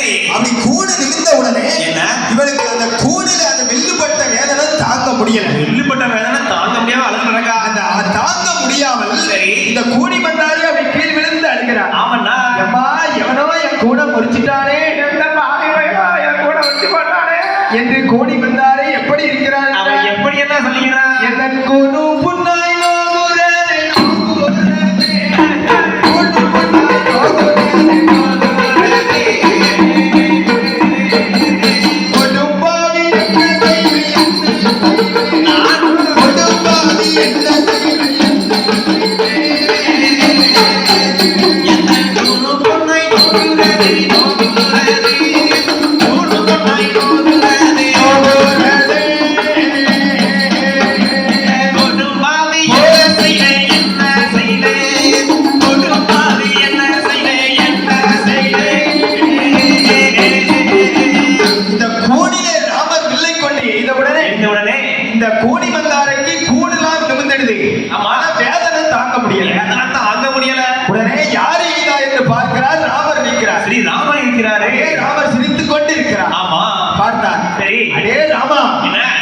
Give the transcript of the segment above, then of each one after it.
சரி. அப்படி கூடு நிமிர்ந்த உடனே இவளுக்கு அந்த கூடுல அந்த வில்லுப்பட்ட வேதனை தாங்க முடியல. வில்லுப்பட்ட வேதனை தாங்க முடியாம அழுது நடக்கா. அந்த தாங்க முடியாமல் சரி இந்த கூடி வந்தாரே அப்படி கீழ் விழுந்து அழுகிறார். ஆமண்ணா, எம்மா எவனோ என் கூட முறிச்சிட்டானே, என் கூட முறிச்சு போட்டானே என்று கூடி வந்தாரே எப்படி இருக்கிறார்? அவன் எப்படி என்ன சொல்லுகிறான்? எதன் கூடு புன்னாய்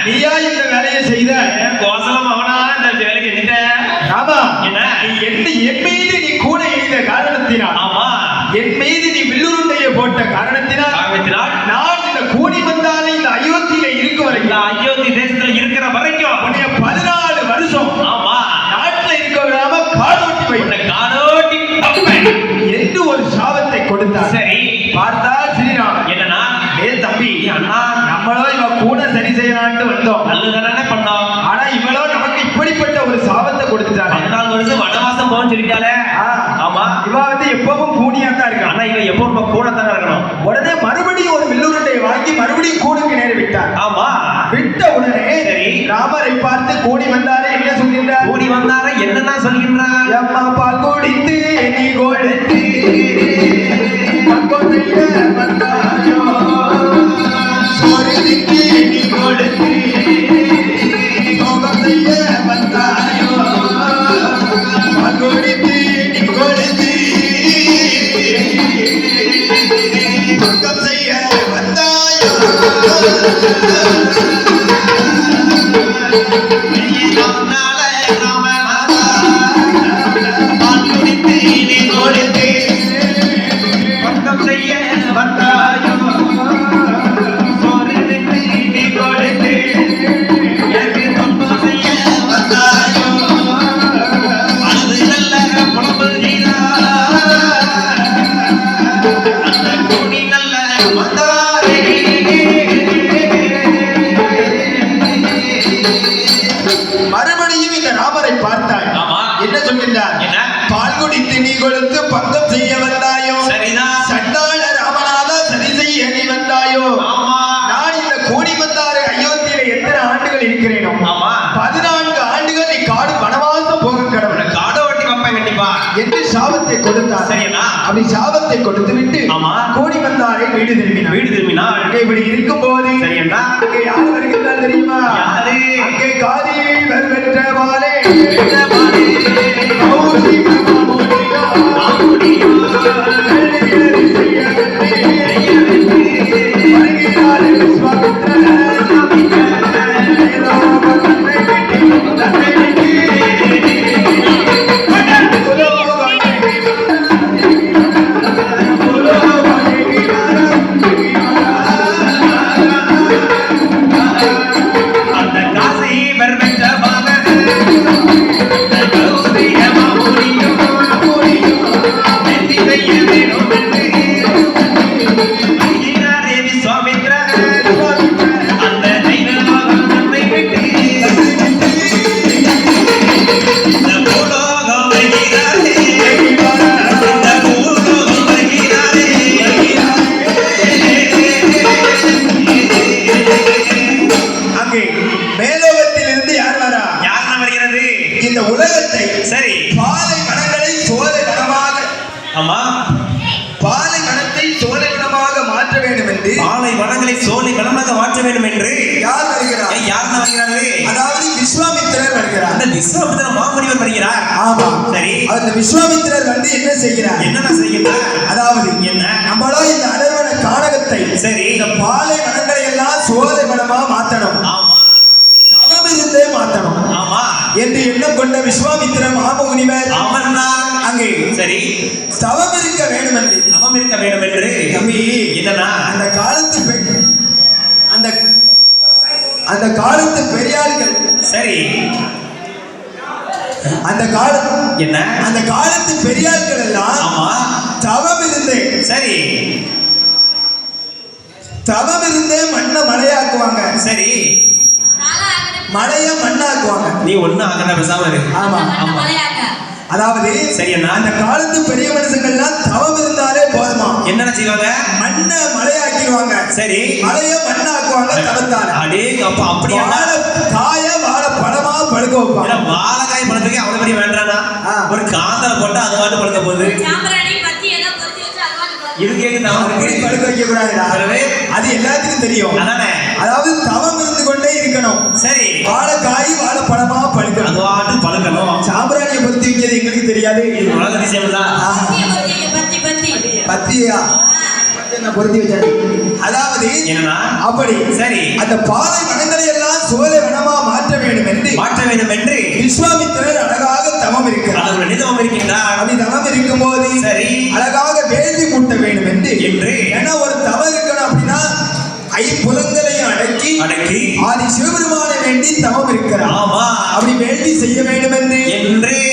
நீயா இந்த வேலையை செய்த? கோசலம் அவனா இந்த வேலையை செஞ்சிட்ட. ராமா, என்ன என் மீது நீ கூட எய்த காரணத்தினால், ஆமா என் மீது நீ வில்லுருண்டையை போட்ட காரணத்தினால் நான் இந்த கூடி வந்தாலே இந்த அயோத்தியில இருக்க வரைக்கும், அயோத்தி தேசத்துல இருக்கிற வரைக்கும் 14 வருஷம் ஆமா நாட்டுல இருக்க விடாம காடோட்டி வைப்பேன், காடோட்டி என்று ஒரு சாபத்தை கொடுத்தார். சரி பார்த்தா ஸ்ரீராமன் என்னன்னா, தம்பி அண்ணா, நம்மளோ இவ கூட சரி செய்யலான்ட்டு வந்தோம், நல்லதானே பண்ணோம். ஆனா இவளோ நமக்கு இப்படிப்பட்ட ஒரு சாபத்தை கொடுத்துட்டாங்க. 14 வருஷம் வனவாசம் போன்னு சொல்லிட்டாலே. ஆமா, இவ வந்து எப்பவும் கூனியா தான் இருக்கா. ஆனா இவ எப்பவும் கூட தான் இருக்கணும். உடனே மறுபடியும் ஒரு வில்லுருண்டையை வாங்கி மறுபடியும் கூடுக்கு நேர விட்டார். ஆமா, விட்ட உடனே சரி ராமரை பார்த்து கூடி வந்தாரே என்ன சொல்கின்றார்? கூடி வந்தாரே என்னன்னா சொல்கின்றார்? அம்மா பால் குடித்து நீ கொடுத்து வந்தாயோ, சோறு திட்டு நீ கொடுத்து சோகம் செய்ய வந்தாயோ, பால் குடித்து நீ கொடுத்து பக்கம் செய்ய வந்தாயோ. மறுபடியும் இந்த ராமரை பார்த்தாள். என்ன சொல்கின்றார்? பால் குடித்து நீ கொடுத்து பங்கம் செய்ய வந்தாயோ, சண்டாள ராமநாதா சரி செய்ய நீ வந்தாயோ. நான் இந்த கூடி வந்தாரு அயோத்தியில எத்தனை ஆண்டுகள் இருக்கிறேனோ, 14 ஆண்டுகள் நீ காடு வனவாசம் போக கடவுள், காடை ஓட்டி வைப்பேன் கண்டிப்பா என்று சாபத்தை கொடுத்தார். சரியா? அப்படி சாபத்தை கொடுத்து விட்டு கூடி வந்தாரே வீடு திரும்பினார். அங்கே இப்படி இருக்கும் போது சரியா அங்கே யார் வருகின்றார் தெரியுமா? அங்கே காதியில் பெற்ற மாலே விஸ்வாமித்திரர் மாமுனிவர் வருகிறார். ஆமா சரி, அந்த விஸ்வாமித்திரர் வந்து என்ன செய்கிறார்? என்னென்ன செய்கிறார்? அதாவது என்ன நம்மளோ இந்த அடர்வன கானக சரி. இந்த பாலை வனங்களை எல்லாம் சோலை வனமா மாத்தணும், ஆமா தவம் இருந்தே மாத்தணும் ஆமா என்று எண்ணம் கொண்ட விஸ்வாமித்திர மாமுனிவர் ஆமன்னா அங்கே சரி தவம் இருக்க வேண்டும் என்று தவம் இருக்க வேண்டும் என்று தம்பி என்னன்னா அந்த காலத்து அந்த அந்த காலத்து பெரியார்கள் சரி அந்த காலம் என்ன அந்த காலத்து பெரியார்கள் எல்லாம் ஆமா தவம் இருந்தே சரி தவம் இருந்தே மண்ணை மழையாக்குவாங்க, சரி மழைய மண்ணாக்குவாங்க. நீ ஒண்ணு ஆகல பேசாம இரு. ஆமா ஆமா அதாவது சரி அண்ணா அந்த காலத்து பெரிய மனுஷங்கள்லாம் தவம் இருந்தாலே போதுமா என்னென்ன செய்வாங்க மண்ணை மழையாக்கிடுவாங்க, சரி மழைய மண்ணாக்குவாங்க தவத்தால. அடே அப்ப அப்படி வாழை காய வாழை பழமா பழுக்க வைப்பாங்க. வாழைக்காய் பழத்துக்கு அவ்வளவு பெரிய வேண்டானா ஆ. ஒரு காந்தல போட்டு அது வாட்டு பழுக்க போகுது சாம்பிராணி பத்தி எல்லாம் பொறுத்து வச்சு அது வாட்டு இது கேக்கு தவம் அப்படி இருக்கு பழுக்க வைக்க கூடாதுடா, வரவே அது எல்லாத்துக்கும் தெரியும். அதானே அதாவது தவம் இருந்து கொண்டே இருக்கணும், சரி வாழைக்காய் வாழை பழமா பழுக்கணும். அது வாட்டு பழுக்கணும் சாம்பிராணியை பொறுத்து வைக்கிறது எங்களுக்கு தெரியாது. இது உலக அதிசயம் தான் பத்தி பத்தி பத்தியா என்ன பொருத்தி வச்சாரு. அதாவது என்னன்னா அப்படி சரி அந்த பாலை வனங்களை எல்லாம் சோலை வனமா மாற்ற வேண்டும் என்று மாற்ற வேண்டும் என்று விஸ்வாமித்திரர் அழகாக தவம் இருக்கிறார். அதனுடைய தவம் இருக்கின்றார் அப்படி தவம் இருக்கும் போது சரி அழகாக வேள்வி கூட்ட வேண்டும் என்று என்று ஏன்னா ஒரு தவம் இருக்கணும் அப்படின்னா ஐம்புலங்களையும் அடக்கி அடக்கி ஆதி சிவபெருமானை வேண்டி தவம் இருக்கிறார். ஆமா அப்படி வேள்வி செய்ய வேண்டும் என்று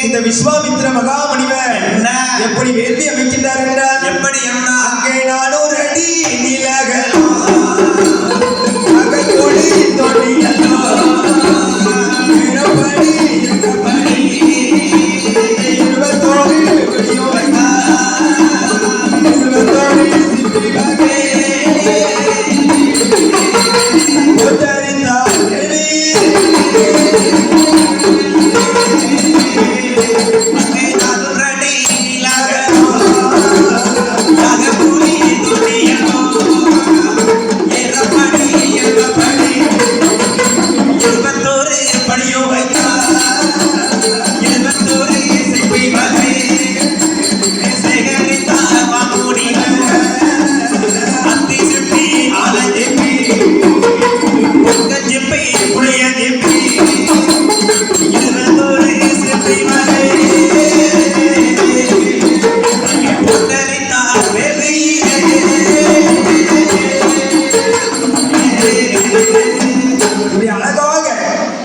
இந்த விஸ்வாமித்திர மகாமணிவர் என்ன எப்படி வேள்வி அமைக்கின்றார் என்றால் எப்படி என்ன அங்கே நானூறு அடி நிலகலாம் அகத்தொடி தொடியலோ இருபடி இருபடி இருபத்தோடு வெளியோகா இருபத்தோடு சிப்பிகே உத்தரித்தார்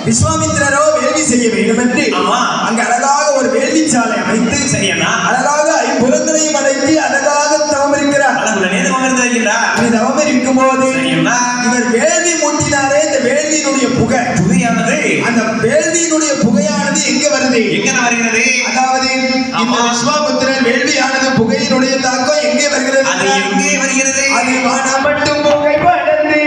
விஸ்வாமித்திரரோ வேள்வி செய்ய வேண்டும் என்று அங்கு அழகாக ஒரு வேள்வி சாலை அமைத்து சரியண்ணா அழகாக ஐம்புலங்களையும் அடக்கி அழகாக தவம் இருக்கிறார். தவம் இருக்கும் போது இவர் வேள்வி மூட்டினாரே, இந்த வேள்வியினுடைய புகையானது அந்த வேள்வியினுடைய புகையானது எங்க வருது எங்க வருகிறது அதாவது இந்த விஸ்வாமித்திரர் வேள்வியானது புகையினுடைய தாக்கம் எங்கே வருகிறது அது எங்கே வருகிறது அது வானம் மட்டும் புகை படர்ந்து